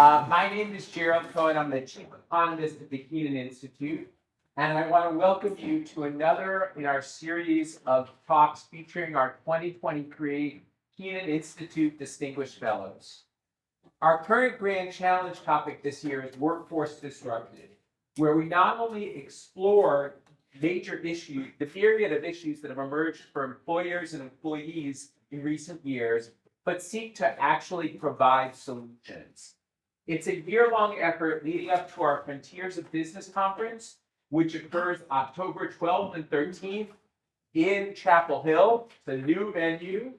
My name is Gerald Cohen. I'm the Chief Economist at the Kenan Institute, and I want to welcome you to another in our series of talks featuring our 2023 Kenan Institute Distinguished Fellows. Our current grand challenge topic this year is workforce disrupted, where we not only explore major issues, the myriad of issues that have emerged for employers and employees in recent years, but seek to actually provide solutions. It's a year-long effort leading up to our Frontiers of Business Conference, which occurs October 12th and 13th in Chapel Hill. It's a new venue.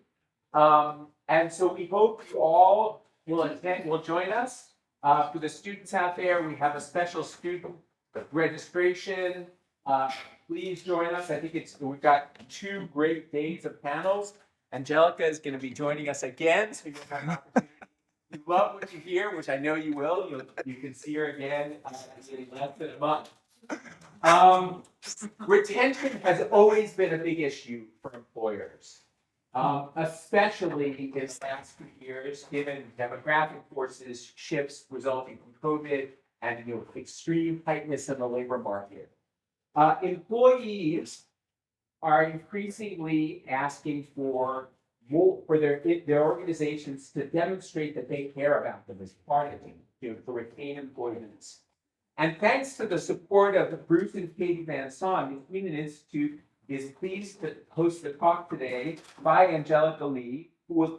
And so we hope you all will join us. For the students out there, we have a special student registration. Please join us. I think we've got 2 great days of panels. Angelica is going to be joining us again, so you'll have an opportunity. You love what you hear, which I know you will. You can see her again in less than a month. Retention has always been a big issue for employers, especially in the last few years, given demographic forces, shifts resulting from COVID, and extreme tightness in the labor market. Employees are increasingly asking for their organizations to demonstrate that they care about them as part of them, to retain employees. And thanks to the support of Bruce and Katie Van Son, the Kenan Institute is pleased to host a talk today by Angelica Leigh, who will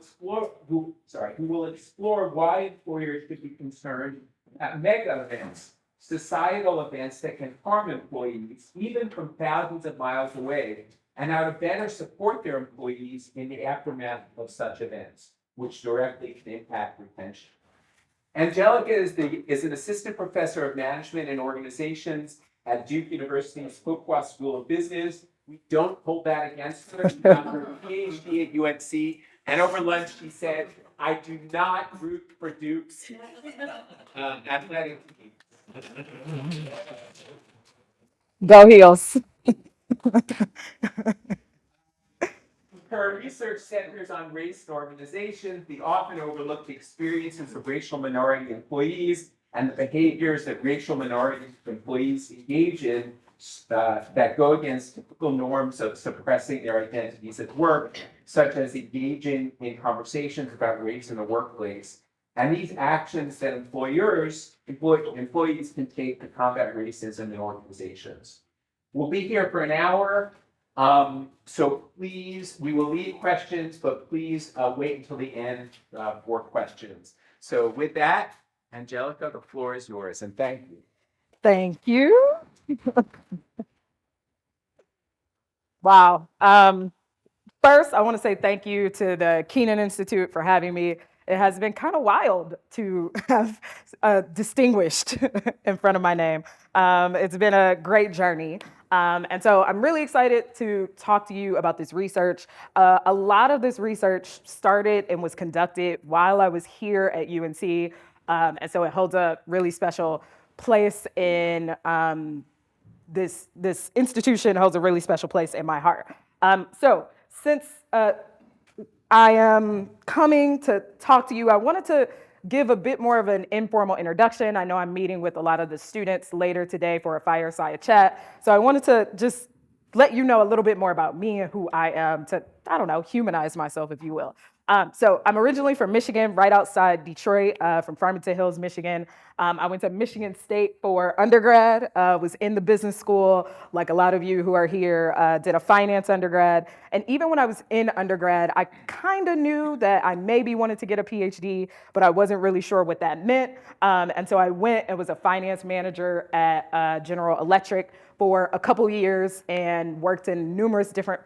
explore why employers should be concerned at mega events, societal events that can harm employees, even from thousands of miles away, and how to better support their employees in the aftermath of such events, which directly can impact retention. Angelica is an assistant professor of management and organizations at Duke University's Fuqua School of Business. We don't hold that against her. She got her PhD at UNC, and over lunch she said, "I do not root for Duke's athletic team." Go Heels. Her research centers on race and organizations, the often overlooked experiences of racial minority employees, and the behaviors that racial minority employees engage in that go against typical norms of suppressing their identities at work, such as engaging in conversations about race in the workplace. And these actions that employees can take to combat racism in organizations. We'll be here for an hour. So please, we will leave questions, but please wait until the end for questions. So with that, Angelica, the floor is yours, and thank you. Thank you. Wow. First, I want to say thank you to the Kenan Institute for having me. It has been kind of wild to have distinguished in front of my name. It's been a great journey. And so I'm really excited to talk to you about this research. A lot of this research started and was conducted while I was here at UNC. And so it holds a really special place in this institution holds a really special place in my heart. So since I am coming to talk to you, I wanted to give a bit more of an informal introduction. I know I'm meeting with a lot of the students later today for a fireside chat. So I wanted to just let you know a little bit more about me and who I am to, humanize myself, if you will. So I'm originally from Michigan, right outside Detroit, from Farmington Hills, Michigan. I went to Michigan State for undergrad, was in the business school, like a lot of you who are here, did a finance undergrad. And even when I was in undergrad, I kind of knew that I maybe wanted to get a PhD, but I wasn't really sure what that meant. And so I went and was a finance manager at General Electric for a couple years and worked in numerous different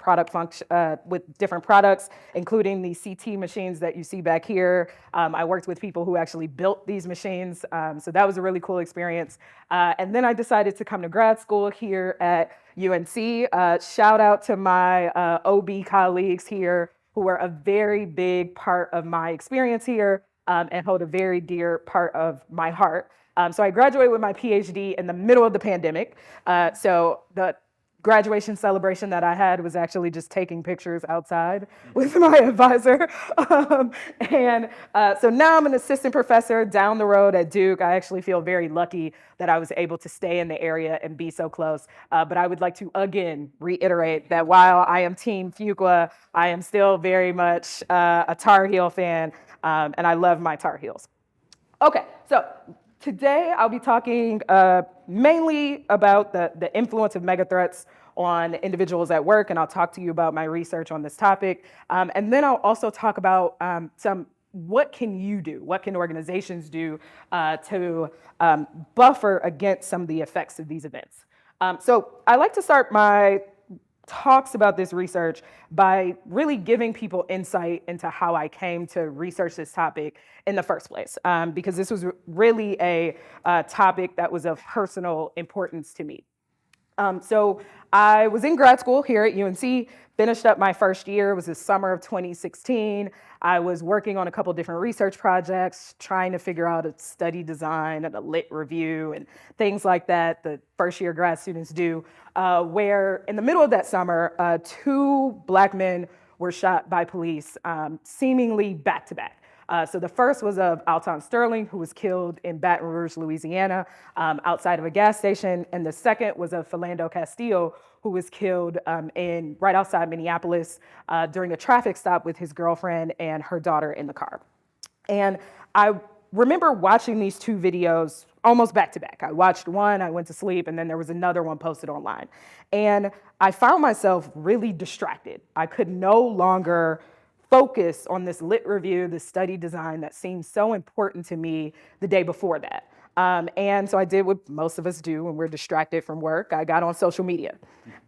with different products, including the CT machines that you see back here. I worked with people who actually built these machines. So that was a really cool experience. And then I decided to come to grad school here at UNC. Shout out to my OB colleagues here who are a very big part of my experience here and hold a very dear part of my heart. So I graduated with my PhD in the middle of the pandemic. So the graduation celebration that I had was actually just taking pictures outside with my advisor. So now I'm an assistant professor down the road at Duke. I actually feel very lucky that I was able to stay in the area and be so close. But I would like to again reiterate that while I am Team Fuqua, I am still very much a Tar Heel fan, and I love my Tar Heels. Okay, so today I'll be talking mainly about the influence of megathreats on individuals at work, and I'll talk to you about my research on this topic. And then I'll also talk about what can you do, what can organizations do to buffer against some of the effects of these events. So I like to start my talks about this research by really giving people insight into how I came to research this topic in the first place, because this was really a topic that was of personal importance to me. So I was in grad school here at UNC, finished up my first year. It was the summer of 2016. I was working on a couple different research projects, trying to figure out a study design and a lit review and things like that first year grad students do, where in the middle of that summer, two Black men were shot by police, seemingly back to back. So the first was of Alton Sterling, who was killed in Baton Rouge, Louisiana, outside of a gas station. And the second was of Philando Castillo, who was killed right outside Minneapolis during a traffic stop with his girlfriend and her daughter in the car. And I remember watching these two videos almost back to back. I watched one, I went to sleep, and then there was another one posted online. And I found myself really distracted. I could no longer focus on this lit review, this study design that seemed so important to me the day before that. And so I did what most of us do when we're distracted from work. I got on social media.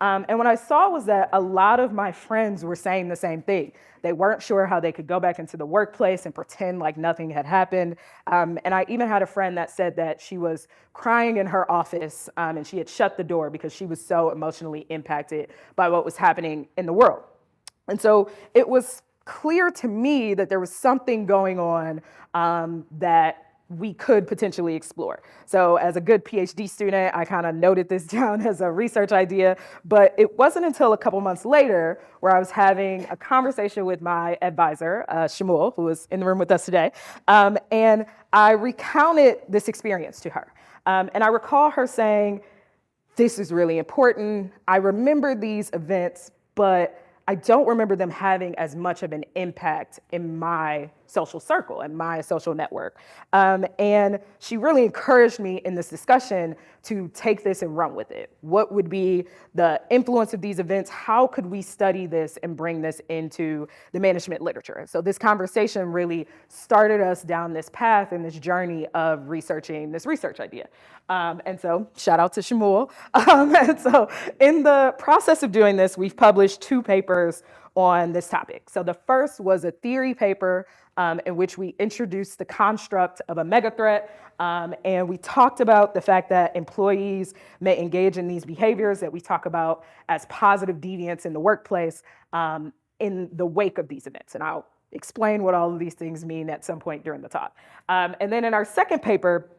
And what I saw was that a lot of my friends were saying the same thing. They weren't sure how they could go back into the workplace and pretend like nothing had happened. And I even had a friend that said that she was crying in her office and she had shut the door because she was so emotionally impacted by what was happening in the world. And so it was clear to me that there was something going on that we could potentially explore. So as a good PhD student, I kind of noted this down as a research idea, but it wasn't until a couple months later where I was having a conversation with my advisor, Shmuel, who is in the room with us today, and I recounted this experience to her. And I recall her saying, "This is really important. I remember these events, but I don't remember them having as much of an impact in my social circle and my social network." And she really encouraged me in this discussion to take this and run with it. What would be the influence of these events? How could we study this and bring this into the management literature? So this conversation really started us down this path and this journey of researching this research idea. And so shout out to Shmuel. And so in the process of doing this, we've published two papers on this topic. So the first was a theory paper in which we introduced the construct of a megathreat, and we talked about the fact that employees may engage in these behaviors that we talk about as positive deviance in the workplace in the wake of these events. And I'll explain what all of these things mean at some point during the talk. And then in our second paper,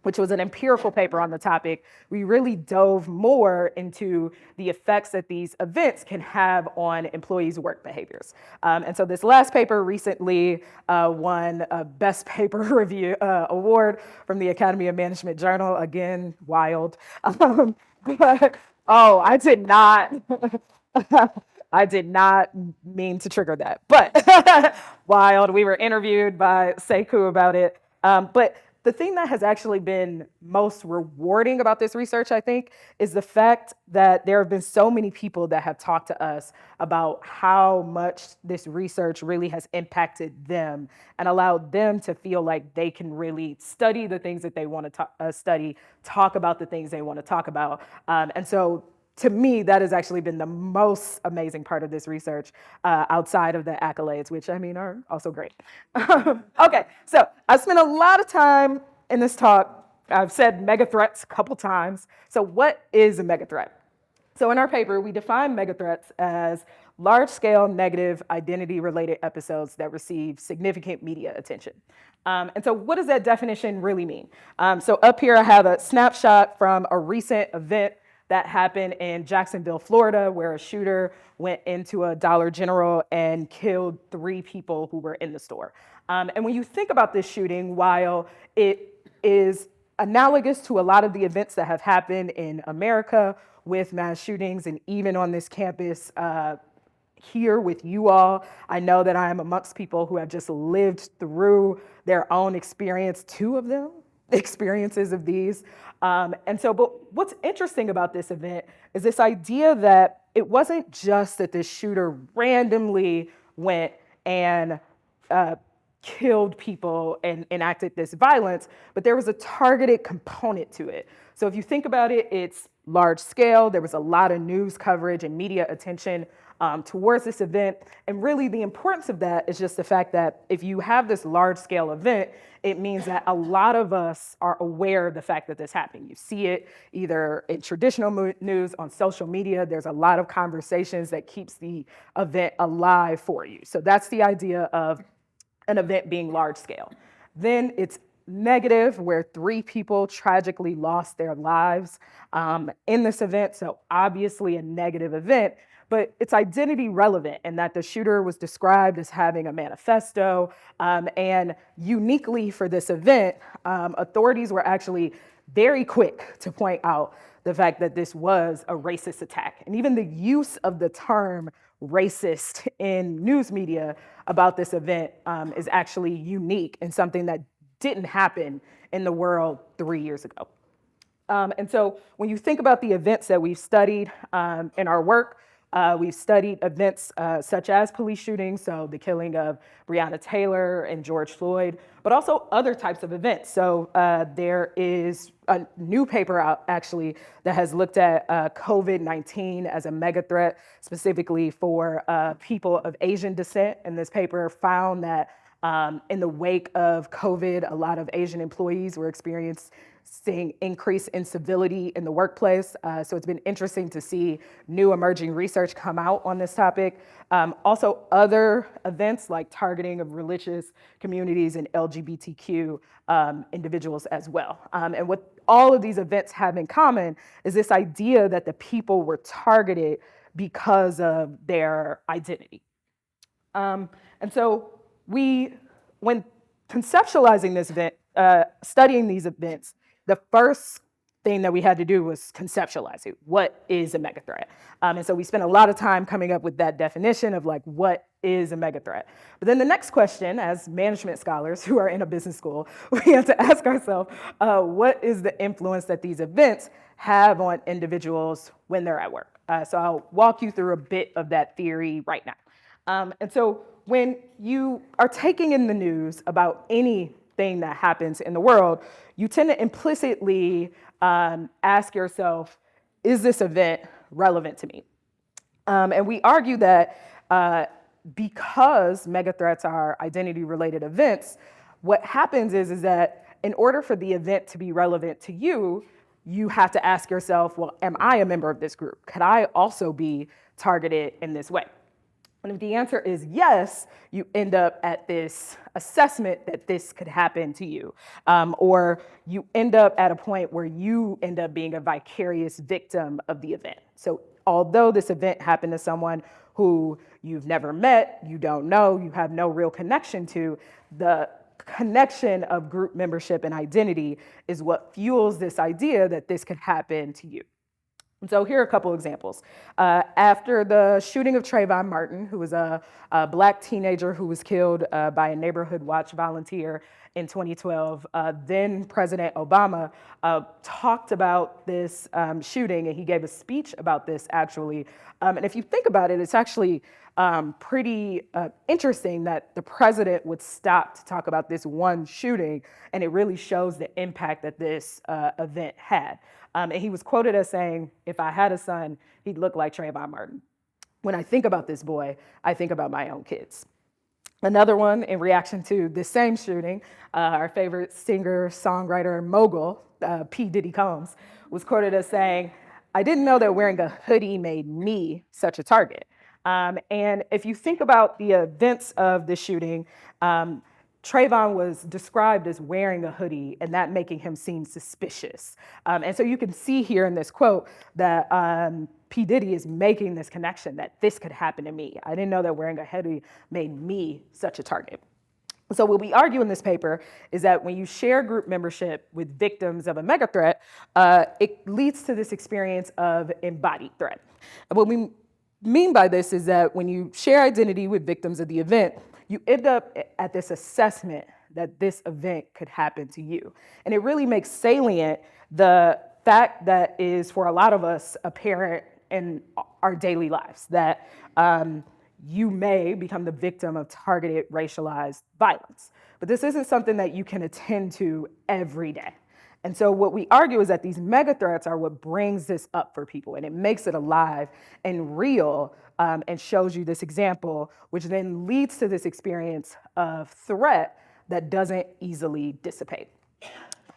which was an empirical paper on the topic, we really dove more into the effects that these events can have on employees' work behaviors. And so this last paper recently won a Best Paper Review award from the Academy of Management Journal. Again, wild. I did not. I did not mean to trigger that, but wild. We were interviewed by Sekou about it. But the thing that has actually been most rewarding about this research, I think, is the fact that there have been so many people that have talked to us about how much this research really has impacted them and allowed them to feel like they can really study the things that they want to study, talk about the things they want to talk about. And so to me, that has actually been the most amazing part of this research outside of the accolades, which I mean are also great. Okay, so I spent a lot of time in this talk. I've said megathreats a couple times. So what is a megathreat? So in our paper, we define megathreats as large-scale negative identity-related episodes that receive significant media attention. And so what does that definition really mean? So up here I have a snapshot from a recent event that happened in Jacksonville, Florida, where a shooter went into a Dollar General and killed 3 people who were in the store. And when you think about this shooting, while it is analogous to a lot of the events that have happened in America with mass shootings and even on this campus here with you all, I know that I am amongst people who have just lived through their own experience, 2 of them, experiences of these. But what's interesting about this event is this idea that it wasn't just that this shooter randomly went and killed people and enacted this violence, but there was a targeted component to it. So if you think about it, it's large scale. There was a lot of news coverage and media attention towards this event. And really the importance of that is just the fact that if you have this large scale event, it means that a lot of us are aware of the fact that this happened. You see it either in traditional news, on social media. There's a lot of conversations that keeps the event alive for you. So that's the idea of an event being large scale. Then it's negative, where 3 people tragically lost their lives in this event. So obviously a negative event, but it's identity relevant in that the shooter was described as having a manifesto. And uniquely for this event, authorities were actually very quick to point out the fact that this was a racist attack. And even the use of the term racist in news media about this event is actually unique and something that didn't happen in the world 3 years ago. And so when you think about the events that we've studied in our work, we've studied events such as police shootings, so the killing of Breonna Taylor and George Floyd, but also other types of events. So there is a new paper out actually that has looked at COVID-19 as a mega threat, specifically for people of Asian descent. And this paper found that in the wake of COVID, a lot of Asian employees were experiencing increase in civility in the workplace. So it's been interesting to see new emerging research come out on this topic. Also other events like targeting of religious communities and LGBTQ individuals as well. And what all of these events have in common is this idea that the people were targeted because of their identity. And so when conceptualizing this event, studying these events, the first thing that we had to do was conceptualize it. What is a megathreat? And so we spent a lot of time coming up with that definition of like, what is a megathreat? But then the next question, as management scholars who are in a business school, we had to ask ourselves, what is the influence that these events have on individuals when they're at work? So I'll walk you through a bit of that theory right now. And so when you are taking in the news about anything that happens in the world, you tend to implicitly ask yourself, is this event relevant to me? And we argue that because megathreats are identity-related events, what happens is that in order for the event to be relevant to you, you have to ask yourself, well, am I a member of this group? Could I also be targeted in this way? And if the answer is yes, you end up at this assessment that this could happen to you. Or you end up at a point where you end up being a vicarious victim of the event. So although this event happened to someone who you've never met, you don't know, you have no real connection to, the connection of group membership and identity is what fuels this idea that this could happen to you. And so here are a couple examples. After the shooting of Trayvon Martin, who was a Black teenager who was killed by a neighborhood watch volunteer in 2012, then President Obama talked about this shooting, and he gave a speech about this actually. And if you think about it, it's actually pretty interesting that the president would stop to talk about this one shooting, and it really shows the impact that this event had. And he was quoted as saying, "If I had a son, he'd look like Trayvon Martin. When I think about this boy, I think about my own kids." Another one in reaction to the same shooting, our favorite singer, songwriter, mogul, P. Diddy Combs, was quoted as saying, "I didn't know that wearing a hoodie made me such a target." And if you think about the events of the shooting, Trayvon was described as wearing a hoodie and that making him seem suspicious. And so you can see here in this quote that P. Diddy is making this connection that this could happen to me. I didn't know that wearing a hoodie made me such a target. So what we argue in this paper is that when you share group membership with victims of a mega threat, it leads to this experience of embodied threat. And what we mean by this is that when you share identity with victims of the event, you end up at this assessment that this event could happen to you. And it really makes salient the fact that is for a lot of us apparent in our daily lives, that you may become the victim of targeted racialized violence. But this isn't something that you can attend to every day. And so what we argue is that these mega threats are what brings this up for people, and it makes it alive and real, and shows you this example, which then leads to this experience of threat that doesn't easily dissipate.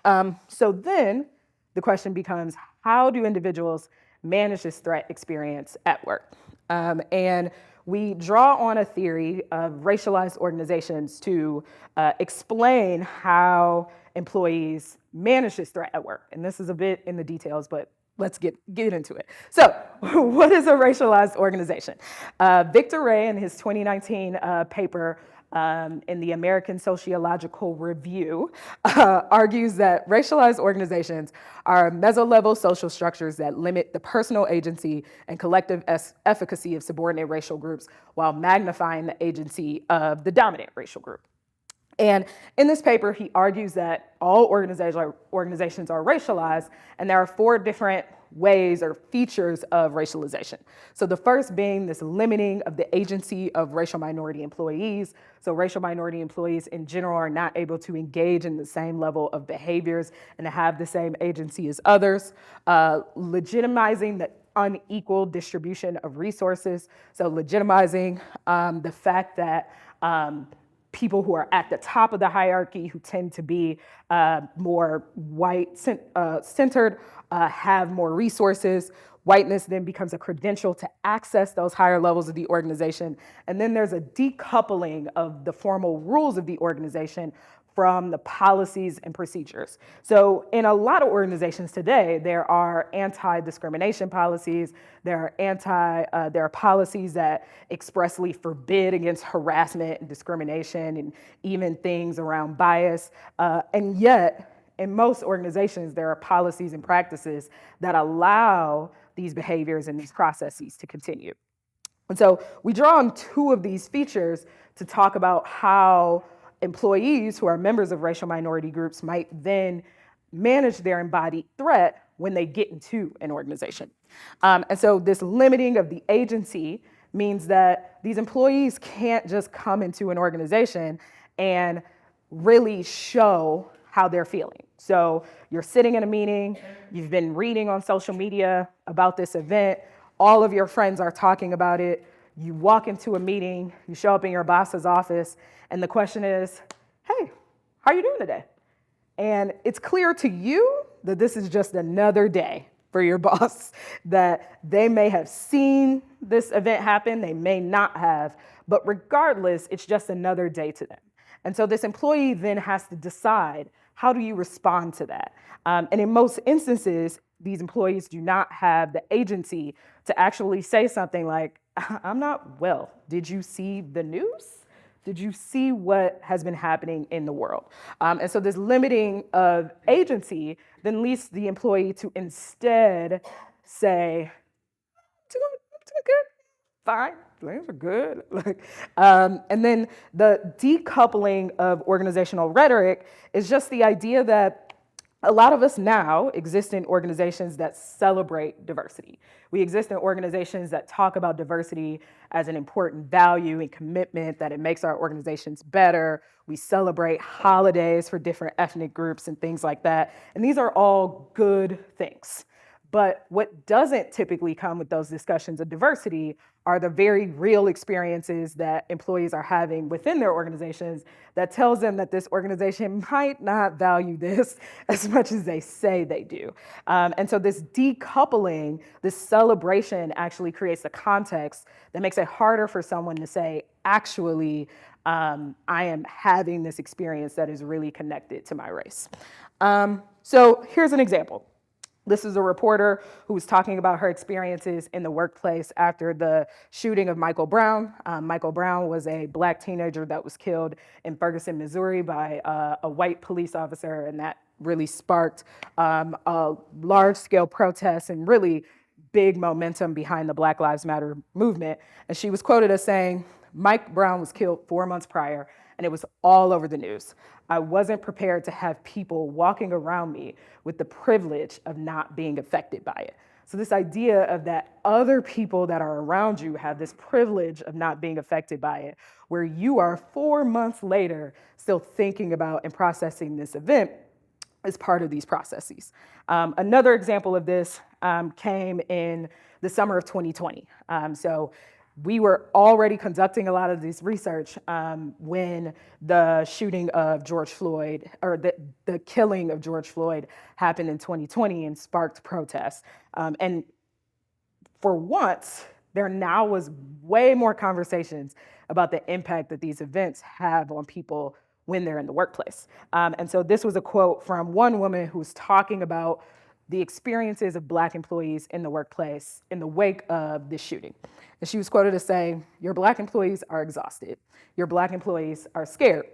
So then the question becomes, how do individuals manage this threat experience at work? And we draw on a theory of racialized organizations to explain how employees manage this threat at work. And this is a bit in the details, but let's get into it. So what is a racialized organization? Victor Ray, in his 2019 paper in the American Sociological Review, argues that racialized organizations are meso-level social structures that limit the personal agency and collective efficacy of subordinate racial groups while magnifying the agency of the dominant racial group. And in this paper, he argues that all organizations are racialized, and there are 4 different ways or features of racialization. So the first being this limiting of the agency of racial minority employees. So racial minority employees in general are not able to engage in the same level of behaviors and to have the same agency as others. Legitimizing the unequal distribution of resources. So legitimizing the fact that people who are at the top of the hierarchy, who tend to be more white-centered, have more resources. Whiteness then becomes a credential to access those higher levels of the organization. And then there's a decoupling of the formal rules of the organization from the policies and procedures. So in a lot of organizations today, there are anti-discrimination policies, there are policies that expressly forbid against harassment and discrimination and even things around bias. And yet, in most organizations, there are policies and practices that allow these behaviors and these processes to continue. And so we draw on 2 of these features to talk about how employees who are members of racial minority groups might then manage their embodied threat when they get into an organization. And so this limiting of the agency means that these employees can't just come into an organization and really show how they're feeling. So you're sitting in a meeting, you've been reading on social media about this event, all of your friends are talking about it, you walk into a meeting, you show up in your boss's office, and the question is, hey, how are you doing today? And it's clear to you that this is just another day for your boss, that they may have seen this event happen, they may not have, but regardless, it's just another day to them. And so this employee then has to decide, how do you respond to that? And in most instances, these employees do not have the agency to actually say something like, I'm not well. Did you see the news? Did you see what has been happening in the world? And so this limiting of agency then leads the employee to instead say, I'm doing good, fine, things are good. And then the decoupling of organizational rhetoric is just the idea that a lot of us now exist in organizations that celebrate diversity. We exist in organizations that talk about diversity as an important value and commitment, that it makes our organizations better. We celebrate holidays for different ethnic groups and things like that. And these are all good things. But what doesn't typically come with those discussions of diversity are the very real experiences that employees are having within their organizations that tells them that this organization might not value this as much as they say they do. And so this decoupling, this celebration actually creates a context that makes it harder for someone to say, actually, I am having this experience that is really connected to my race. So here's an example. This is a reporter who was talking about her experiences in the workplace after the shooting of Michael Brown. Michael Brown was a Black teenager that was killed in Ferguson, Missouri by a white police officer, and that really sparked a large-scale protest and really big momentum behind the Black Lives Matter movement. And she was quoted as saying, "Mike Brown was killed 4 months prior, and it was all over the news. I wasn't prepared to have people walking around me with the privilege of not being affected by it." So this idea of that other people that are around you have this privilege of not being affected by it, where you are 4 months later still thinking about and processing this event, is part of these processes. Another example of this came in the summer of 2020. So we were already conducting a lot of this research when the shooting of George Floyd, or the killing of George Floyd, happened in 2020 and sparked protests. And for once, there now was way more conversations about the impact that these events have on people when they're in the workplace. And so this was a quote from one woman who was talking about the experiences of Black employees in the workplace in the wake of this shooting. And she was quoted as saying, "Your Black employees are exhausted. Your Black employees are scared.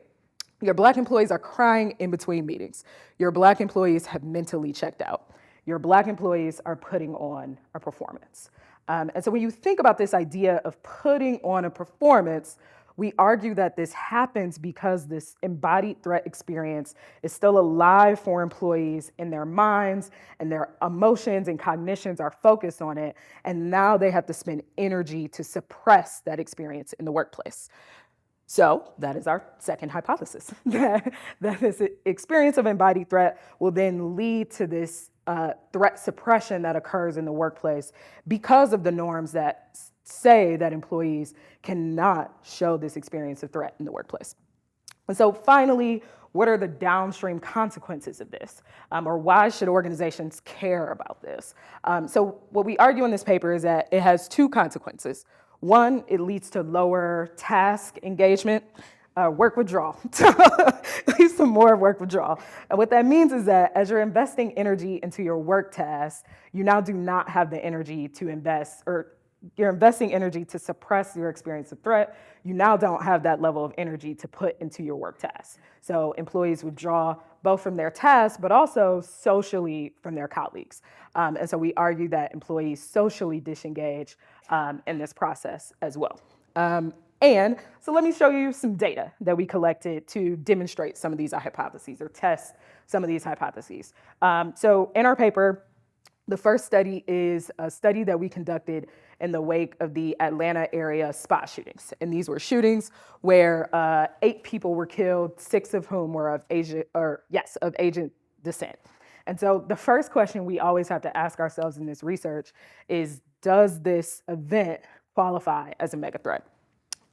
Your Black employees are crying in between meetings. Your Black employees have mentally checked out. Your Black employees are putting on a performance." And so when you think about this idea of putting on a performance, we argue that this happens because this embodied threat experience is still alive for employees in their minds, and their emotions and cognitions are focused on it. And now they have to spend energy to suppress that experience in the workplace. So that is our second hypothesis, that this experience of embodied threat will then lead to this threat suppression that occurs in the workplace because of the norms that say that employees cannot show this experience of threat in the workplace. And so finally, what are the downstream consequences of this? Or why should organizations care about this? So what we argue in this paper is that it has two consequences. One, it leads to lower task engagement, work withdrawal. It leads to more work withdrawal. And what that means is that as you're investing energy into your work tasks, you now do not have the energy to invest, or you're investing energy to suppress your experience of threat. You now don't have that level of energy to put into your work tasks. So employees withdraw both from their tasks, but also socially from their colleagues. And so we argue that employees socially disengage in this process as well. And so let me show you some data that we collected to demonstrate some of these hypotheses, or test some of these hypotheses. So in our paper, the first study is a study that we conducted in the wake of the Atlanta area spot shootings. And these were shootings where 8 people were killed, 6 of whom were of Asian descent. And so the first question we always have to ask ourselves in this research is, does this event qualify as a mega threat?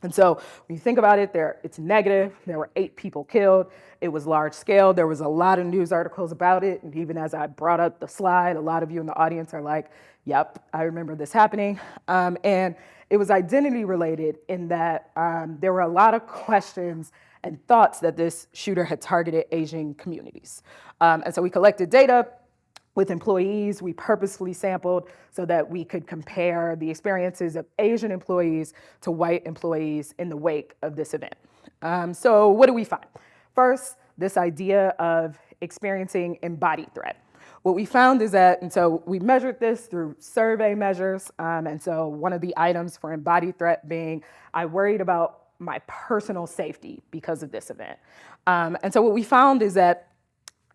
And so when you think about it, it's negative. There were 8 people killed. It was large scale. There was a lot of news articles about it. And even as I brought up the slide, a lot of you in the audience are like, yep, I remember this happening. And it was identity related in that there were a lot of questions and thoughts that this shooter had targeted Asian communities. And so we collected data with employees. We purposefully sampled so that we could compare the experiences of Asian employees to white employees in the wake of this event. So what do we find? First, this idea of experiencing embodied threat. What we found is that, and so we measured this through survey measures, and so one of the items for embodied threat being, I worried about my personal safety because of this event. And so what we found is that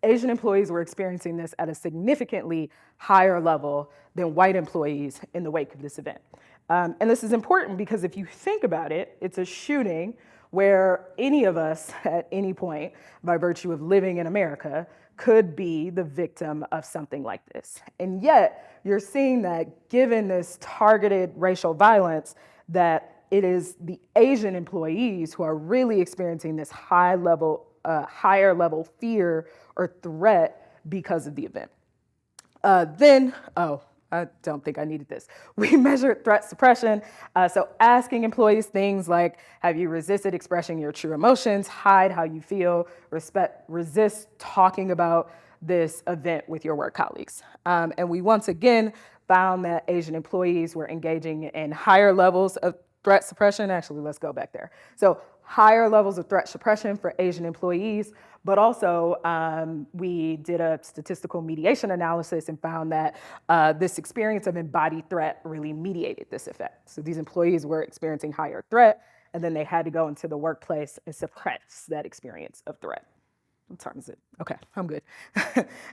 Asian employees were experiencing this at a significantly higher level than white employees in the wake of this event. And this is important because if you think about it, it's a shooting where any of us at any point, by virtue of living in America, could be the victim of something like this. And yet, you're seeing that given this targeted racial violence, that it is the Asian employees who are really experiencing this higher level fear or threat because of the event. I don't think I needed this. We measured threat suppression. So asking employees things like, have you resisted expressing your true emotions, hide how you feel, resist talking about this event with your work colleagues. And we once again found that Asian employees were engaging in higher levels of threat suppression. Actually, let's go back there. So higher levels of threat suppression for Asian employees, but also we did a statistical mediation analysis and found that this experience of embodied threat really mediated this effect. So these employees were experiencing higher threat, and then they had to go into the workplace and suppress that experience of threat. What time is it? Okay, I'm good.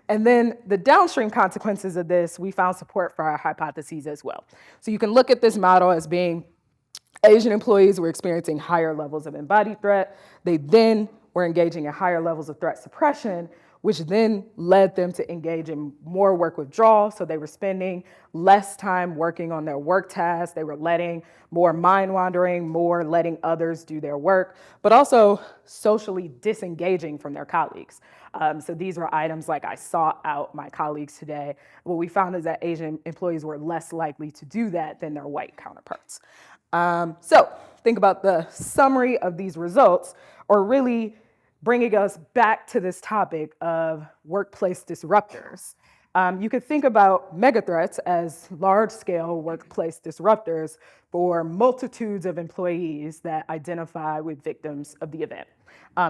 And then the downstream consequences of this, we found support for our hypotheses as well. So you can look at this model as being Asian employees were experiencing higher levels of embodied threat. They then were engaging in higher levels of threat suppression, which then led them to engage in more work withdrawal. So they were spending less time working on their work tasks. They were letting more mind wandering, more letting others do their work, but also socially disengaging from their colleagues. So these were items like, I sought out my colleagues today. What we found is that Asian employees were less likely to do that than their white counterparts. So think about the summary of these results, or really bringing us back to this topic of workplace disruptors. You could think about megathreats as large-scale workplace disruptors for multitudes of employees that identify with victims of the event.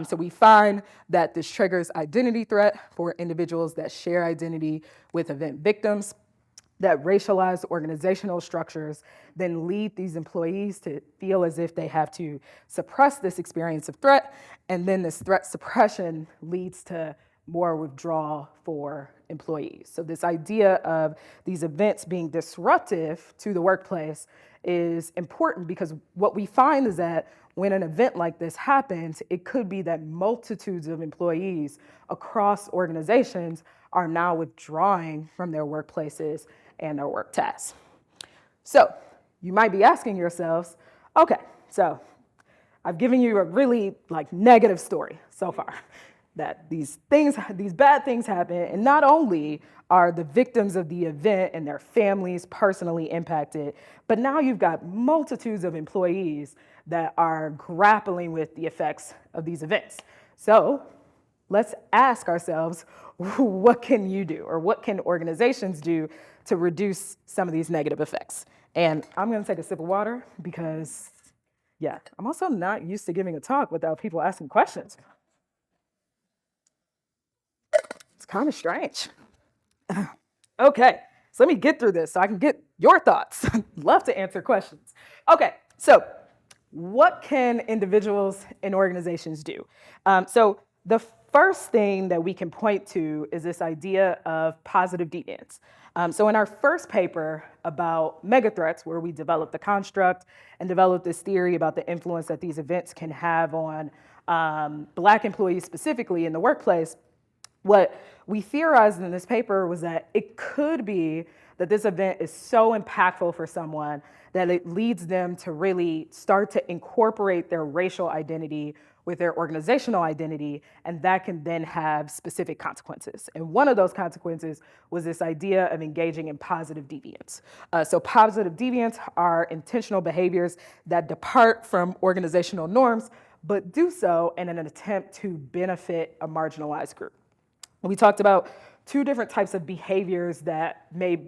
So we find that this triggers identity threat for individuals that share identity with event victims, that racialized organizational structures then lead these employees to feel as if they have to suppress this experience of threat, and then this threat suppression leads to more withdrawal for employees. So this idea of these events being disruptive to the workplace is important, because what we find is that when an event like this happens, it could be that multitudes of employees across organizations are now withdrawing from their workplaces and their work tasks. So you might be asking yourselves, okay, so I've given you a really negative story so far, that these bad things happen, and not only are the victims of the event and their families personally impacted, but now you've got multitudes of employees that are grappling with the effects of these events. So let's ask ourselves, what can you do, or what can organizations do to reduce some of these negative effects? And I'm gonna take a sip of water because, yeah, I'm also not used to giving a talk without people asking questions. It's kind of strange. Okay, so let me get through this so I can get your thoughts. Love to answer questions. Okay, so what can individuals and organizations do? So the first thing that we can point to is this idea of positive deviance. So in our first paper about megathreats, where we developed the construct and developed this theory about the influence that these events can have on Black employees specifically in the workplace, what we theorized in this paper was that it could be that this event is so impactful for someone that it leads them to really start to incorporate their racial identity with their organizational identity, and that can then have specific consequences. And one of those consequences was this idea of engaging in positive deviance. So positive deviance are intentional behaviors that depart from organizational norms, but do so in an attempt to benefit a marginalized group. We talked about two different types of behaviors that may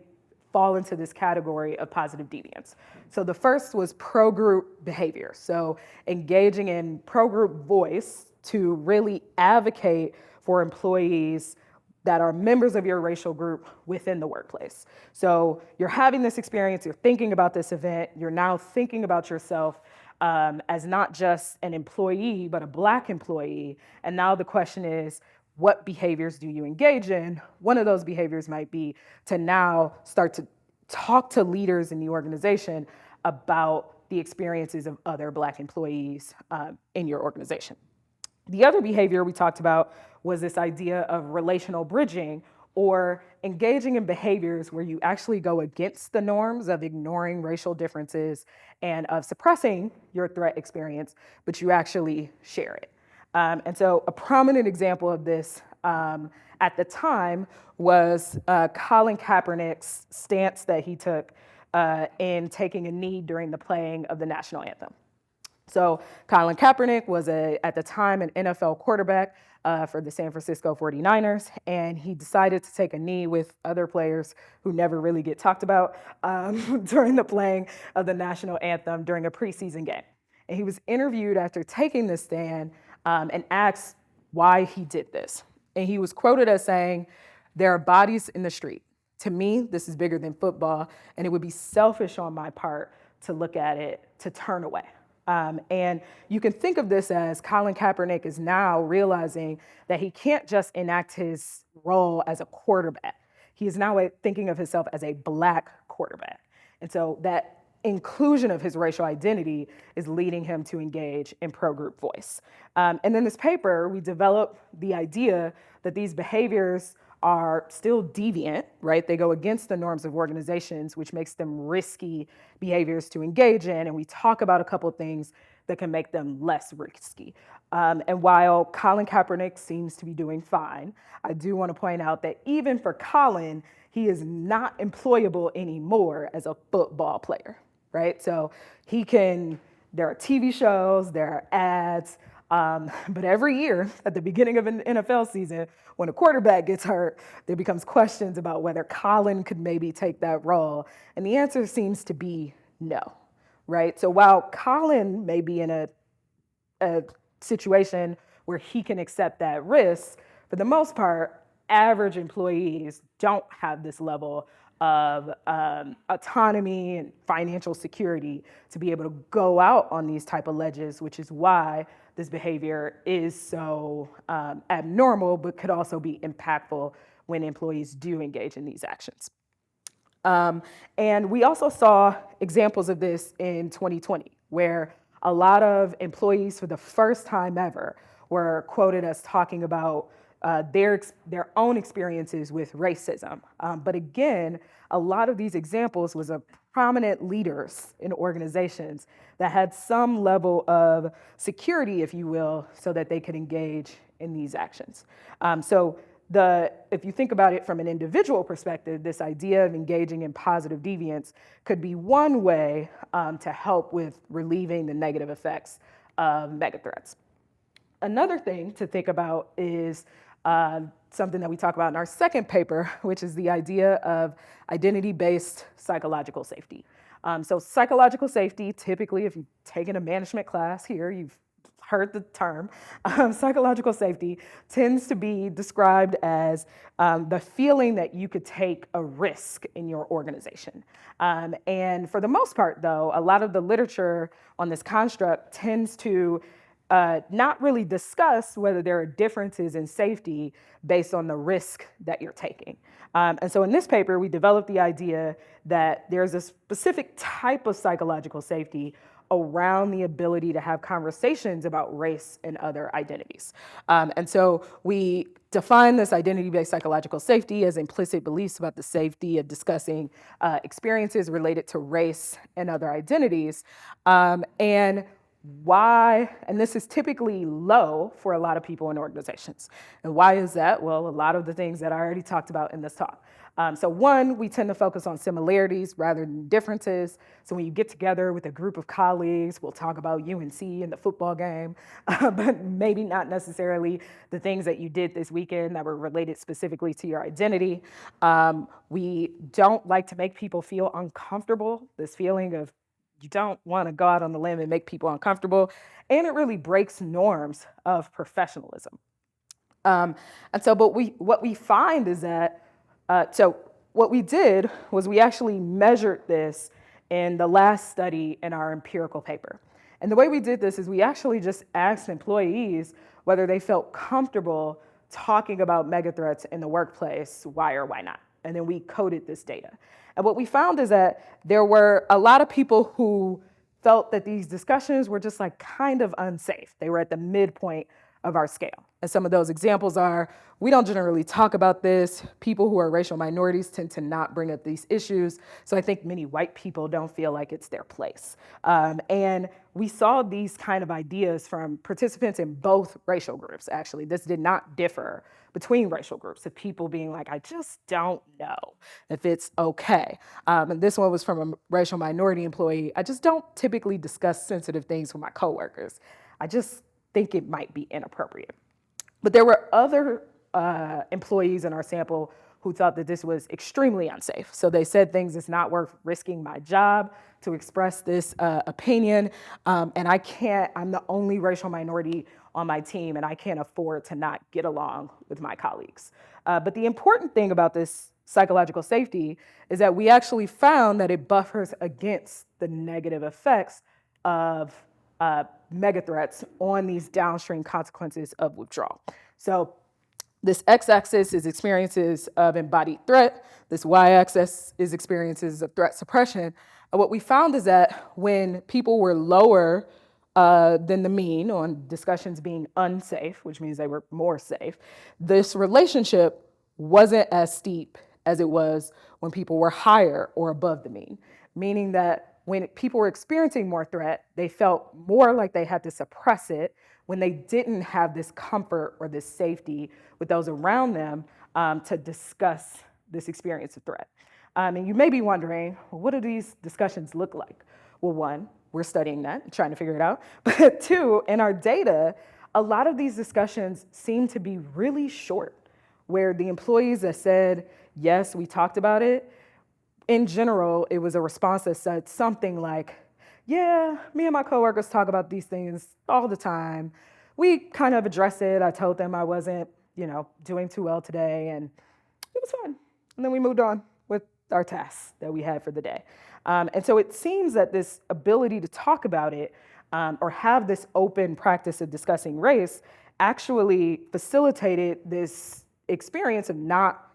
fall into this category of positive deviance. So the first was pro-group behavior. So engaging in pro-group voice to really advocate for employees that are members of your racial group within the workplace. So you're having this experience, you're thinking about this event, you're now thinking about yourself as not just an employee, but a Black employee. And now the question is, what behaviors do you engage in? One of those behaviors might be to now start to talk to leaders in the organization about the experiences of other Black employees in your organization. The other behavior we talked about was this idea of relational bridging, or engaging in behaviors where you actually go against the norms of ignoring racial differences and of suppressing your threat experience, but you actually share it. And so a prominent example of this at the time was Colin Kaepernick's stance that he took in taking a knee during the playing of the national anthem. So Colin Kaepernick was, at the time, an NFL quarterback for the San Francisco 49ers, and he decided to take a knee with other players who never really get talked about during the playing of the national anthem during a preseason game. And he was interviewed after taking this stand and asked why he did this. And he was quoted as saying, "There are bodies in the street. To me, this is bigger than football, and it would be selfish on my part to look at it, to turn away." And you can think of this as Colin Kaepernick is now realizing that he can't just enact his role as a quarterback. He is now thinking of himself as a Black quarterback. And so that inclusion of his racial identity is leading him to engage in pro-group voice. And in this paper, we develop the idea that these behaviors are still deviant, right? They go against the norms of organizations, which makes them risky behaviors to engage in. And we talk about a couple of things that can make them less risky. And while Colin Kaepernick seems to be doing fine, I do want to point out that even for Colin, he is not employable anymore as a football player, right? So there are TV shows, there are ads, but every year at the beginning of an NFL season, when a quarterback gets hurt, there becomes questions about whether Colin could maybe take that role. And the answer seems to be no, right? So while Colin may be in a situation where he can accept that risk, for the most part, average employees don't have this level of autonomy and financial security to be able to go out on these type of ledges, which is why this behavior is so abnormal, but could also be impactful when employees do engage in these actions. And we also saw examples of this in 2020, where a lot of employees for the first time ever were quoted as talking about their own experiences with racism. But again, a lot of these examples was of prominent leaders in organizations that had some level of security, if you will, so that they could engage in these actions. If you think about it from an individual perspective, this idea of engaging in positive deviance could be one way to help with relieving the negative effects of megathreats. Another thing to think about is something that we talk about in our second paper, which is the idea of identity-based psychological safety. So psychological safety, typically, if you've taken a management class here, you've heard the term. Psychological safety tends to be described as the feeling that you could take a risk in your organization. And for the most part, though, a lot of the literature on this construct tends to not really discuss whether there are differences in safety based on the risk that you're taking. And so in this paper, we developed the idea that there's a specific type of psychological safety around the ability to have conversations about race and other identities. And so we define this identity-based psychological safety as implicit beliefs about the safety of discussing experiences related to race and other identities. And this is typically low for a lot of people in organizations. And why is that? Well, a lot of the things that I already talked about in this talk. So one, we tend to focus on similarities rather than differences. So when you get together with a group of colleagues, we'll talk about UNC and the football game, but maybe not necessarily the things that you did this weekend that were related specifically to your identity. We don't like to make people feel uncomfortable, this feeling of you don't want to go out on the limb and make people uncomfortable. And it really breaks norms of professionalism. But what we find is that, what we did was we actually measured this in the last study in our empirical paper. And the way we did this is we actually just asked employees whether they felt comfortable talking about megathreats in the workplace, why or why not. And then we coded this data. And what we found is that there were a lot of people who felt that these discussions were just like kind of unsafe. They were at the midpoint of our scale. And some of those examples are, we don't generally talk about this. People who are racial minorities tend to not bring up these issues. So I think many white people don't feel like it's their place. And we saw these kind of ideas from participants in both racial groups, actually. This did not differ between racial groups, of people being like, I just don't know if it's okay. And this one was from a racial minority employee. I just don't typically discuss sensitive things with my coworkers. I just think it might be inappropriate. But there were other employees in our sample who thought that this was extremely unsafe. So they said things, it's not worth risking my job to express this opinion. And I'm the only racial minority on my team, and I can't afford to not get along with my colleagues. But the important thing about this psychological safety is that we actually found that it buffers against the negative effects of megathreats on these downstream consequences of withdrawal. So this x-axis is experiences of embodied threat. This y-axis is experiences of threat suppression. And what we found is that when people were lower than the mean on discussions being unsafe, which means they were more safe, this relationship wasn't as steep as it was when people were higher or above the mean, meaning that when people were experiencing more threat, they felt more like they had to suppress it when they didn't have this comfort or this safety with those around them to discuss this experience of threat. And you may be wondering, well, what do these discussions look like? Well, one, we're studying that, trying to figure it out. But two, in our data, a lot of these discussions seem to be really short, where the employees that said, yes, we talked about it, in general, it was a response that said something like, yeah, me and my coworkers talk about these things all the time. We kind of addressed it. I told them I wasn't, doing too well today, and it was fun. And then we moved on with our tasks that we had for the day. And so it seems that this ability to talk about it or have this open practice of discussing race actually facilitated this experience of not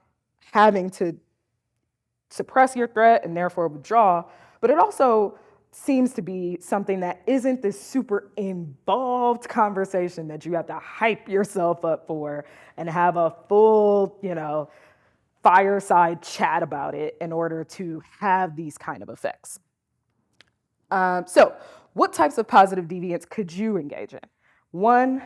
having to suppress your threat and therefore withdraw, but it also seems to be something that isn't this super involved conversation that you have to hype yourself up for and have a full, fireside chat about it in order to have these kind of effects. So what types of positive deviance could you engage in? One,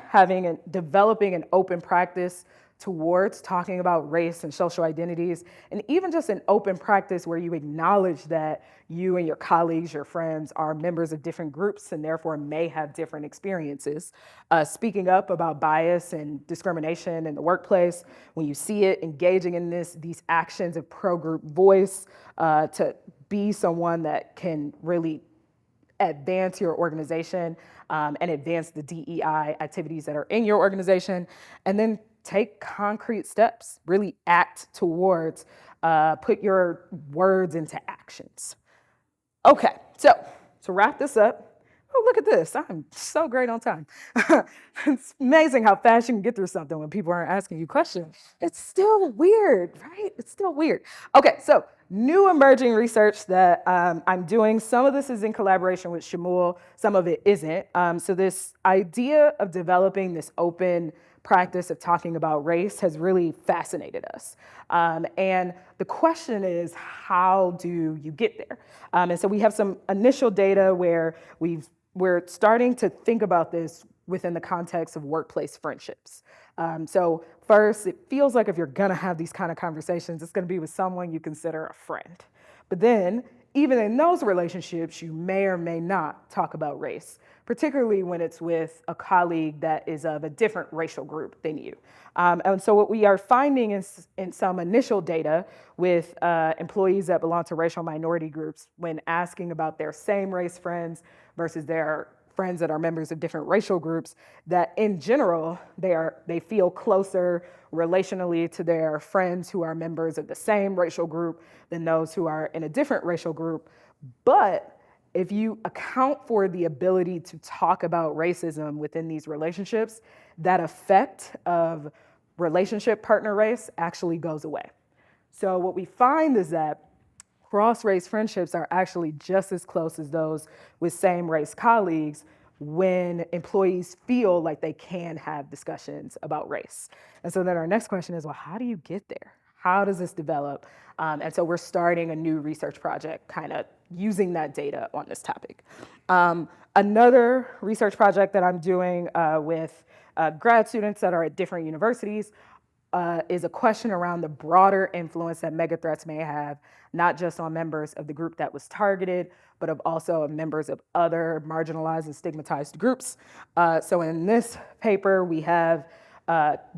developing an open practice towards talking about race and social identities, and even just an open practice where you acknowledge that you and your colleagues, your friends are members of different groups and therefore may have different experiences. Speaking up about bias and discrimination in the workplace, when you see it, engaging in these actions of pro-group voice to be someone that can really advance your organization and advance the DEI activities that are in your organization, and then take concrete steps, really act towards, put your words into actions. Okay, so to wrap this up, oh, look at this, I'm so great on time. It's amazing how fast you can get through something when people aren't asking you questions. It's still weird, right? It's still weird. Okay, so new emerging research that I'm doing. Some of this is in collaboration with Shmuel, some of it isn't. So this idea of developing this open practice of talking about race has really fascinated us. And the question is, how do you get there? And so we have some initial data where we're starting to think about this within the context of workplace friendships. So first, it feels like if you're gonna have these kind of conversations, it's gonna be with someone you consider a friend. But then, even in those relationships, you may or may not talk about race, particularly when it's with a colleague that is of a different racial group than you. And so what we are finding in some initial data with employees that belong to racial minority groups, when asking about their same race friends versus their friends that are members of different racial groups, that in general, they feel closer relationally to their friends who are members of the same racial group than those who are in a different racial group. But if you account for the ability to talk about racism within these relationships, that effect of relationship partner race actually goes away. So what we find is that cross-race friendships are actually just as close as those with same-race colleagues when employees feel like they can have discussions about race. And so then our next question is, well, how do you get there? How does this develop? And so we're starting a new research project kind of using that data on this topic. Another research project that I'm doing with grad students that are at different universities is a question around the broader influence that megathreats may have, not just on members of the group that was targeted, but of also members of other marginalized and stigmatized groups. So in this paper, we have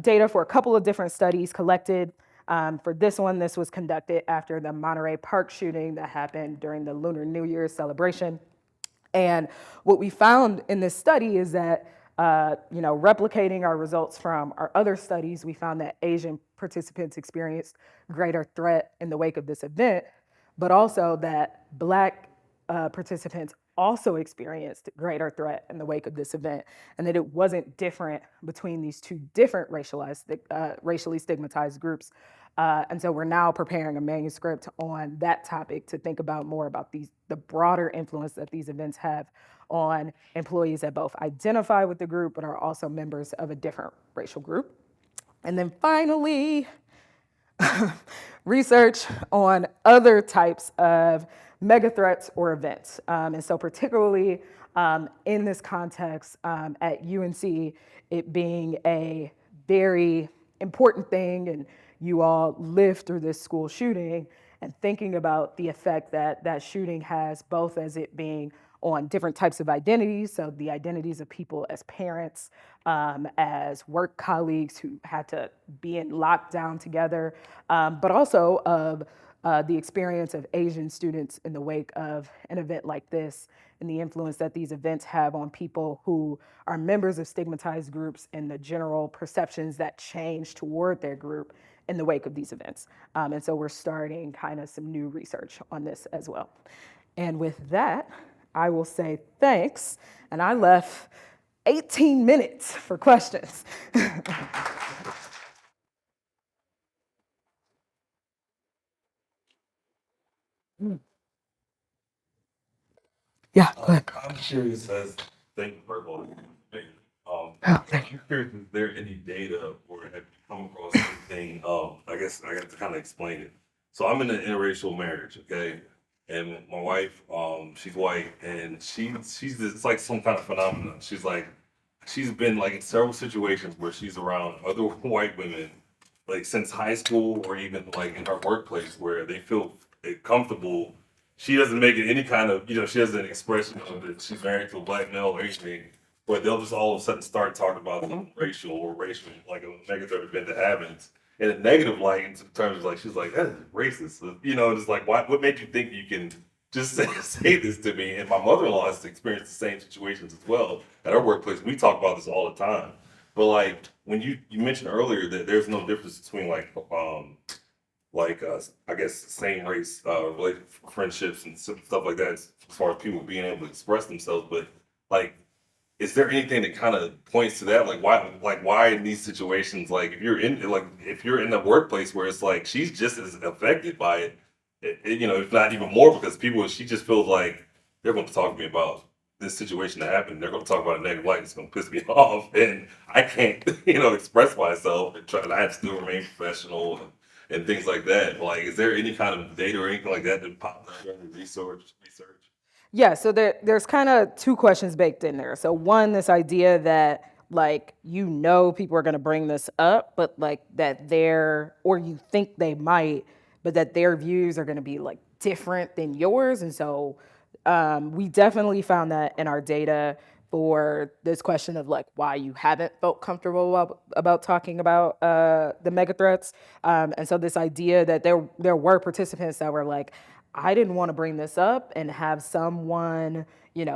data for a couple of different studies collected. For this one, this was conducted after the Monterey Park shooting that happened during the Lunar New Year celebration. And what we found in this study is that, replicating our results from our other studies, we found that Asian participants experienced greater threat in the wake of this event, but also that Black participants also experienced greater threat in the wake of this event, and that it wasn't different between these two different racially stigmatized groups. And so we're now preparing a manuscript on that topic to think about more about the broader influence that these events have on employees that both identify with the group but are also members of a different racial group. And then finally, research on other types of megathreats or events. And so particularly in this context at UNC, it being a very important thing, and you all lived through this school shooting, and thinking about the effect that that shooting has, both as it being on different types of identities, so the identities of people as parents, as work colleagues who had to be in lockdown together, but also of the experience of Asian students in the wake of an event like this, and the influence that these events have on people who are members of stigmatized groups and the general perceptions that change toward their group in the wake of these events. And so we're starting kind of some new research on this as well. And with that, I will say thanks. And I left 18 minutes for questions. Yeah, go ahead. I'm curious as thank you for all. Thank I'm curious, is there any data or have you come across anything? I guess I got to kind of explain it. So I'm in an interracial marriage, okay? And my wife, she's white and she's this, it's like some kind of phenomenon. She's been like in several situations where she's around other white women, like since high school or even like in her workplace where they feel comfortable. She doesn't make it any kind of, she doesn't express, that she's married to a Black male or anything, but they'll just all of a sudden start talking about racial, like a negative event that happens in a negative light in terms of like, she's like, that's racist. So, just like, what made you think you can just say this to me? And my mother-in-law has experienced the same situations as well at our workplace. We talk about this all the time. But like, when you mentioned earlier that there's no difference between I guess same race related friendships and stuff like that as far as people being able to express themselves. But like, is there anything that kind of points to that? Like why in these situations, like if you're in the workplace where it's like she's just as affected by it, if not even more, because she just feels like they're going to talk to me about this situation that happened. They're going to talk about a negative light. It's going to piss me off, and I can't, express myself and try. And I have to still remain professional and things like that. Like, is there any kind of data or anything like that that popped up during the research? Yeah, so there's kind of two questions baked in there. So one, this idea that like people are going to bring this up, but like that or you think they might, but that their views are going to be like different than yours. And so we definitely found that in our data for this question of like why you haven't felt comfortable about talking about the mega threats. And so this idea that there were participants that were like, I didn't want to bring this up and have someone,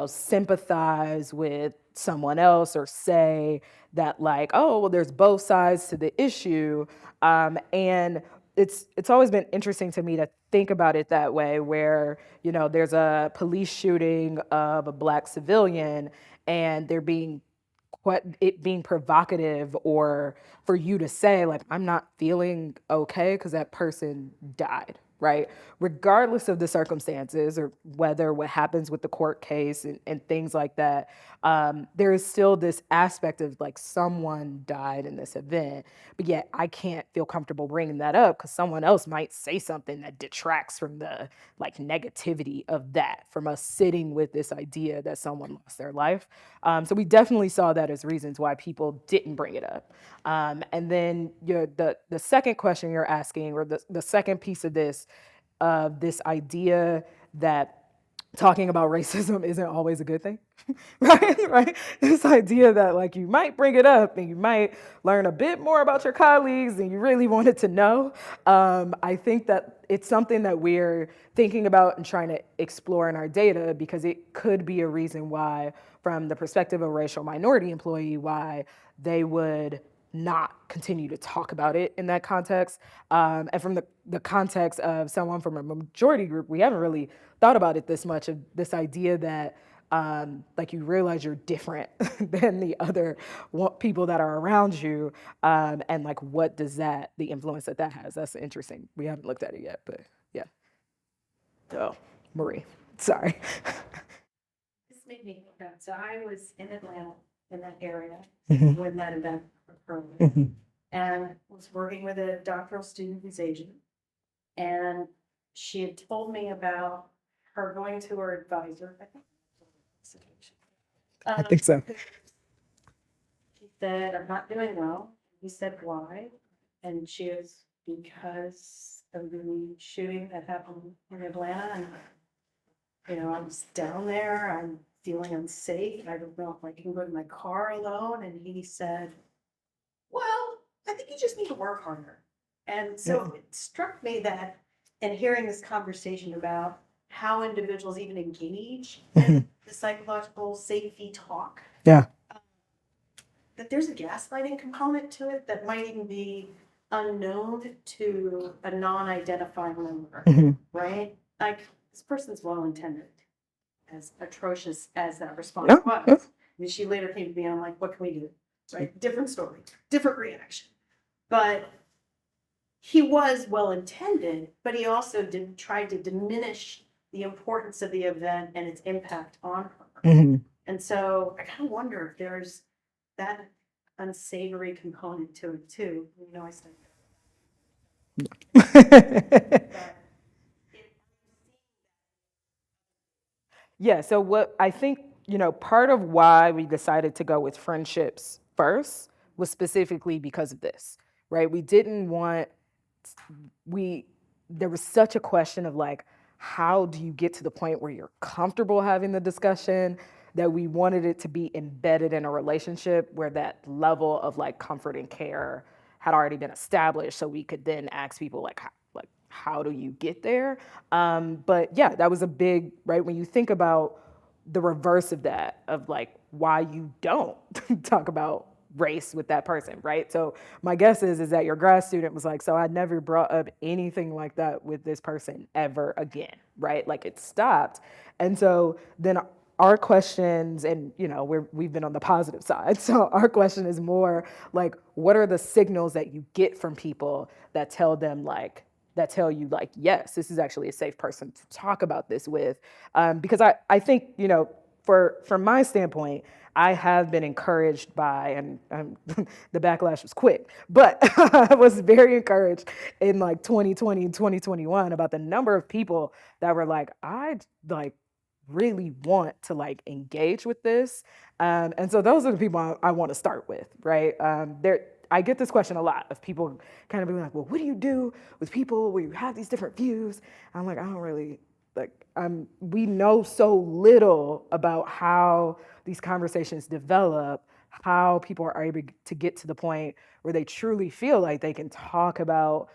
sympathize with someone else or say that like, oh, well, there's both sides to the issue. And it's always been interesting to me to think about it that way, where, there's a police shooting of a Black civilian and it being provocative, or for you to say like, I'm not feeling okay because that person died, right? Regardless of the circumstances or whether what happens with the court case and things like that, there is still this aspect of like someone died in this event, but yet I can't feel comfortable bringing that up because someone else might say something that detracts from the like negativity of that, from us sitting with this idea that someone lost their life. So we definitely saw that as reasons why people didn't bring it up. And then the second question you're asking, or the second piece of this idea that talking about racism isn't always a good thing, right? Right? This idea that like you might bring it up and you might learn a bit more about your colleagues than you really wanted to know. I think that it's something that we're thinking about and trying to explore in our data because it could be a reason why, from the perspective of a racial minority employee, why they would not continue to talk about it in that context. And from the context of someone from a majority group, we haven't really thought about it this much, of this idea that like you realize you're different than the other people that are around you, and like what does the influence that has. That's interesting. We haven't looked at it yet, but yeah. Oh, Marie, sorry. This made me think of, so I was in Atlanta, in that area, when that event occurred, and was working with a doctoral student who's Asian. And she had told me about her going to her advisor, I think. I think so. She said, I'm not doing well. He said, why? And she was, because of the shooting that happened in Atlanta. And, I was down there, I'm feeling unsafe. I don't know if I can go to my car alone. And he said, well, I think you just need to work harder. And so it struck me that, in hearing this conversation about how individuals even engage in the psychological safety talk, Yeah. that there's a gaslighting component to it that might even be unknown to a non-identifying member, right? Like, this person's well-intended, as atrocious as that response was. And she later came to me, and I'm like, what can we do? Right? Different story, different reaction. But he was well-intended, but he also tried to diminish the importance of the event and its impact on her. And so I kind of wonder if there's that unsavory component to it too. I said. Yeah, so what I think, part of why we decided to go with friendships first was specifically because of this, right? There was such a question of like, how do you get to the point where you're comfortable having the discussion, that we wanted it to be embedded in a relationship where that level of like comfort and care had already been established, so we could then ask people like, how do you get there? But yeah, that was a big, right? When you think about the reverse of that, of like why you don't talk about race with that person, right? So my guess is that your grad student was like, so I never brought up anything like that with this person ever again, right? Like it stopped. And so then our questions, and we've been on the positive side, so our question is more like, what are the signals that you get from people that tell you like, yes, this is actually a safe person to talk about this with? Because I think, from my standpoint, I have been encouraged by, and the backlash was quick, but I was very encouraged in like 2020 and 2021 about the number of people that were like, I like really want to like engage with this. And so those are the people I want to start with, right? I get this question a lot of people kind of being like, well, what do you do with people where you have these different views? I'm like, I don't really, like, we know so little about how these conversations develop, how people are able to get to the point where they truly feel like they can talk about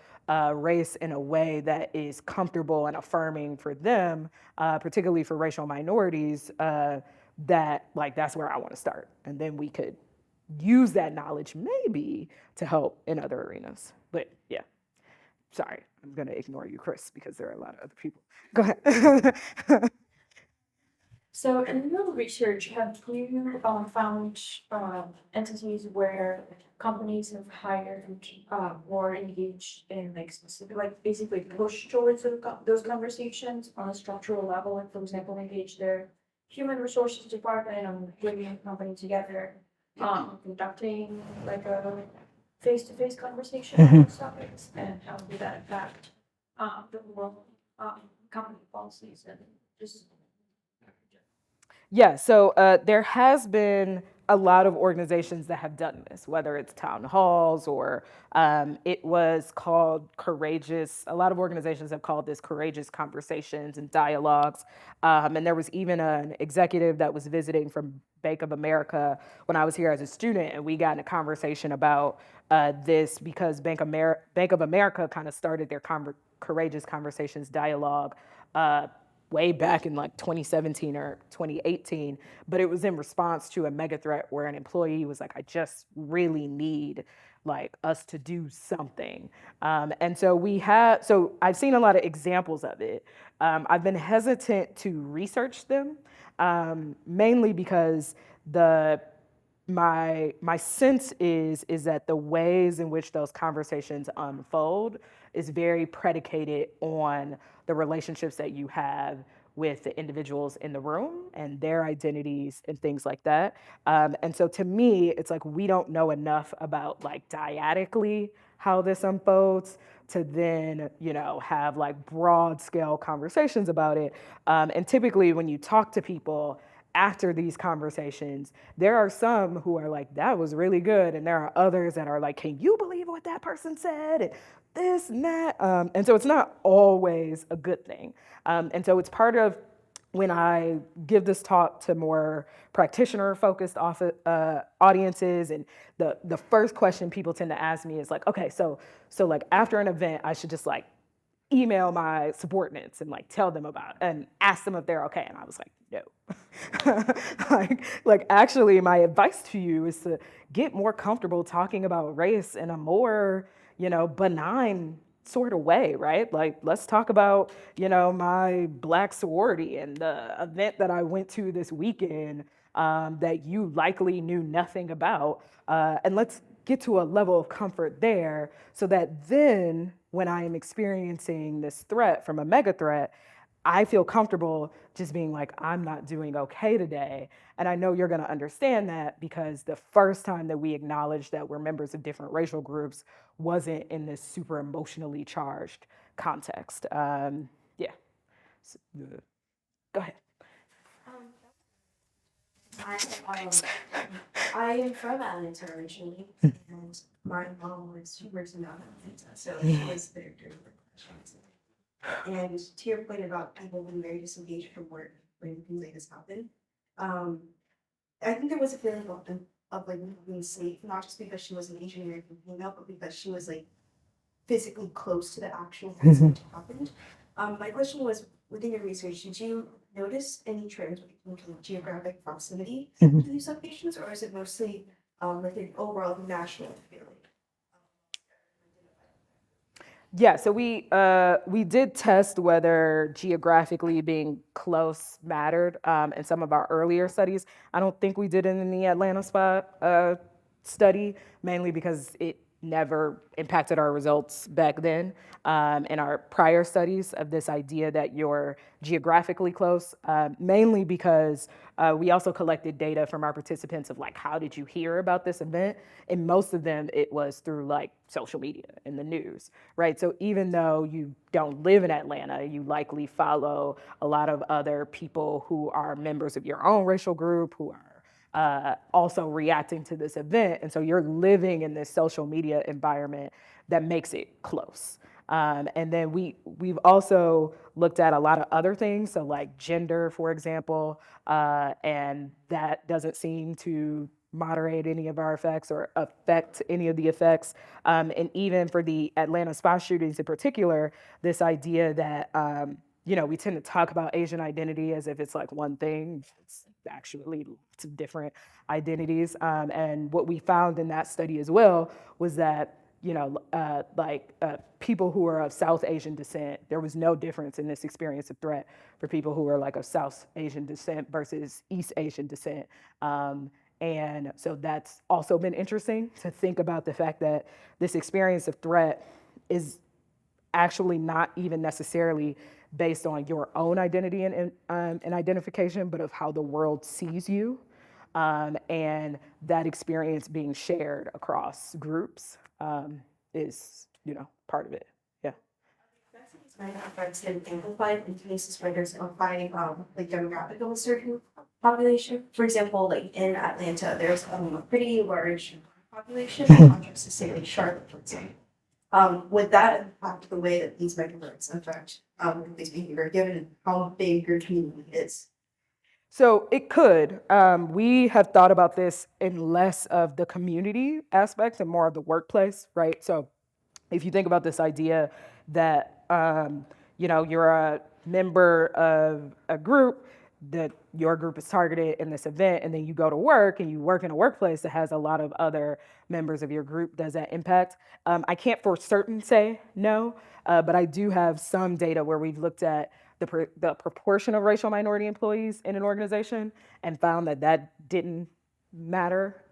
race in a way that is comfortable and affirming for them, particularly for racial minorities, that's where I want to start. And then we could use that knowledge maybe to help in other arenas. But yeah, sorry, I'm going to ignore you, Chris, because there are a lot of other people. Go ahead. So in your research, have you found entities where companies have hired or engaged in like specific, like basically push towards those conversations on a structural level, like for example, engage their human resources department on bringing a company together, conducting like a face-to-face conversation on those topics, and how did that impact the overall company policies and just. Yeah, so there has been a lot of organizations that have done this, whether it's town halls or it was called courageous. A lot of organizations have called this courageous conversations and dialogues. And there was even an executive that was visiting from Bank of America when I was here as a student, and we got in a conversation about this because Bank of America kind of started their courageous conversations dialogue. Way back in like 2017 or 2018, but it was in response to a mega threat where an employee was like, I just really need like us to do something. And so so I've seen a lot of examples of it. I've been hesitant to research them, mainly because my sense is that the ways in which those conversations unfold is very predicated on the relationships that you have with the individuals in the room and their identities and things like that. And so to me, it's like we don't know enough about like dyadically how this unfolds to then, have like broad scale conversations about it. And typically when you talk to people after these conversations, there are some who are like, that was really good. And there are others that are like, can you believe what that person said? And this and that. And so it's not always a good thing. And so it's part of when I give this talk to more practitioner-focused audiences, and the first question people tend to ask me is like, okay, so like after an event, I should just like email my subordinates and like tell them about it and ask them if they're okay. And I was like, no. like actually my advice to you is to get more comfortable talking about race in a more, benign sort of way, right? Like let's talk about, my Black sorority and the event that I went to this weekend that you likely knew nothing about. And let's get to a level of comfort there so that then when I am experiencing this threat from a mega threat, I feel comfortable just being like, I'm not doing okay today. And I know you're going to understand that because the first time that we acknowledged that we're members of different racial groups wasn't in this super emotionally charged context. Yeah. So, go ahead. I, um, I am from Atlanta originally, and my mom was, she works in Atlanta, so she was there during the questions. And to your point about people being very disengaged from work when things like this happen, I think there was a feeling of like being safe, not just because she was an engineer from female, but because she was like physically close to the actual incident that happened. My question was, within your research, did you notice any trends when it came to geographic proximity to these locations, or is it mostly like an overall national feeling? Yeah, so we did test whether geographically being close mattered in some of our earlier studies. I don't think we did it in the Atlanta spot study, mainly because it never impacted our results back then. In our prior studies of this idea that you're geographically close, mainly because we also collected data from our participants of like, how did you hear about this event? And most of them, it was through like social media and the news, right? So even though you don't live in Atlanta, you likely follow a lot of other people who are members of your own racial group, who are also reacting to this event. And so you're living in this social media environment that makes it close. And then we've also looked at a lot of other things, so like gender, for example, and that doesn't seem to moderate any of our effects or affect any of the effects. And even for the Atlanta spy shootings in particular, this idea that we tend to talk about Asian identity as if it's like one thing. It's actually lots of different identities. And what we found in that study as well was that people who are of South Asian descent, there was no difference in this experience of threat for people who are like of South Asian descent versus East Asian descent. And so that's also been interesting to think about the fact that this experience of threat is actually not even necessarily based on your own identity and identification, but of how the world sees you. And that experience being shared across groups is, part of it. Yeah. Vaccines might have effects in amplified in cases where there's amplifying like demographic of a certain population. For example, like in Atlanta, there's a pretty large population, not just to say like Charlotte, for example. Would that impact the way that these megahertz affect these behavior, given how big your community is? So it could. We have thought about this in less of the community aspect and more of the workplace, right? So if you think about this idea that you're a member of a group, that your group is targeted in this event, and then you go to work and you work in a workplace that has a lot of other members of your group, does that impact? I can't for certain say no, but I do have some data where we've looked at the proportion of racial minority employees in an organization and found that didn't matter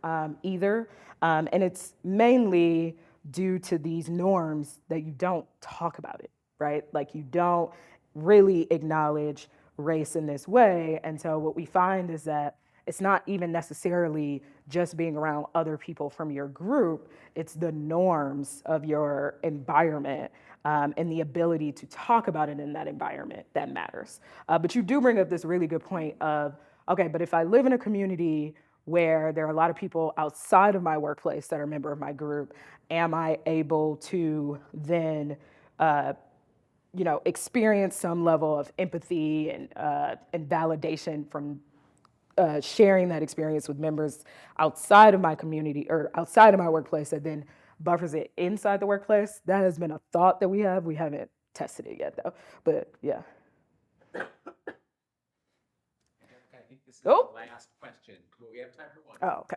either. And it's mainly due to these norms that you don't talk about it, right? Like you don't really acknowledge race in this way. And so what we find is that it's not even necessarily just being around other people from your group, it's the norms of your environment and the ability to talk about it in that environment that matters. But you do bring up this really good point of, okay, but if I live in a community where there are a lot of people outside of my workplace that are a member of my group, am I able to then experience some level of empathy and validation from sharing that experience with members outside of my community or outside of my workplace that then buffers it inside the workplace? That has been a thought that we have. We haven't tested it yet, though. But yeah. I think this is Oh. the last question. But we have time for one. Oh, okay.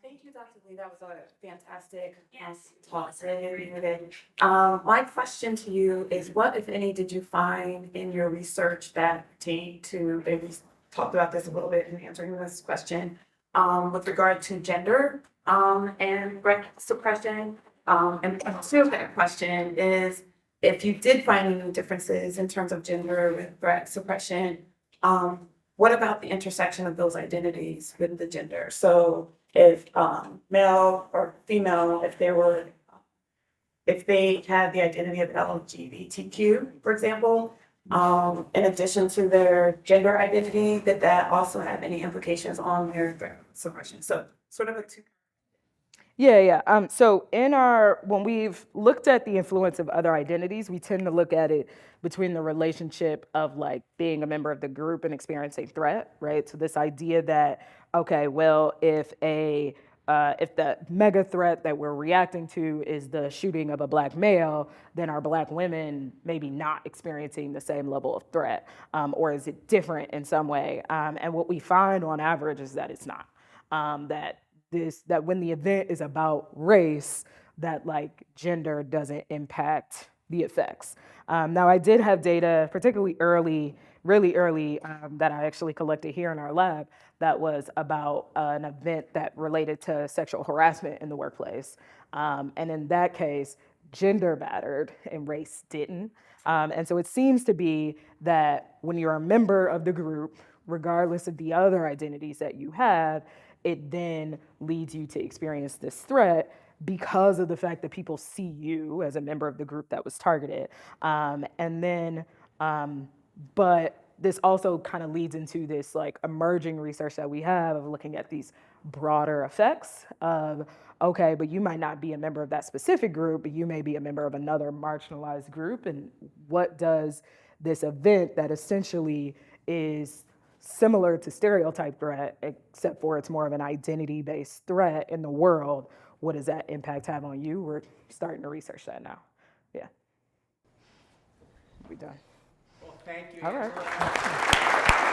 Thank you, Dr. Lee. That was a fantastic talk. Really good. My question to you is, what, if any, did you find in your research that pertained to, and we talked about this a little bit in answering this question, with regard to gender and threat suppression? And part two of that question is, if you did find any differences in terms of gender with threat suppression, what about the intersection of those identities with the gender? So if male or female, if they had the identity of LGBTQ, for example, in addition to their gender identity, did that also have any implications on their threat suppression? So sort of a two. Yeah. So when we've looked at the influence of other identities, we tend to look at it between the relationship of like being a member of the group and experiencing threat, right? So this idea that, okay, well, if the mega threat that we're reacting to is the shooting of a Black male, then are Black women maybe not experiencing the same level of threat, or is it different in some way? And what we find on average is that it's not. That when the event is about race, that like gender doesn't impact the effects. Now I did have data, particularly really early, that I actually collected here in our lab that was about an event that related to sexual harassment in the workplace. And in that case, gender mattered and race didn't. And so it seems to be that when you're a member of the group, regardless of the other identities that you have, it then leads you to experience this threat because of the fact that people see you as a member of the group that was targeted. But this also kind of leads into this like emerging research that we have of looking at these broader effects of, okay, but you might not be a member of that specific group, but you may be a member of another marginalized group. And what does this event that essentially is similar to stereotype threat, except for it's more of an identity-based threat in the world, what does that impact have on you? We're starting to research that now. Yeah. We're done. Well, thank you. All right. Angela.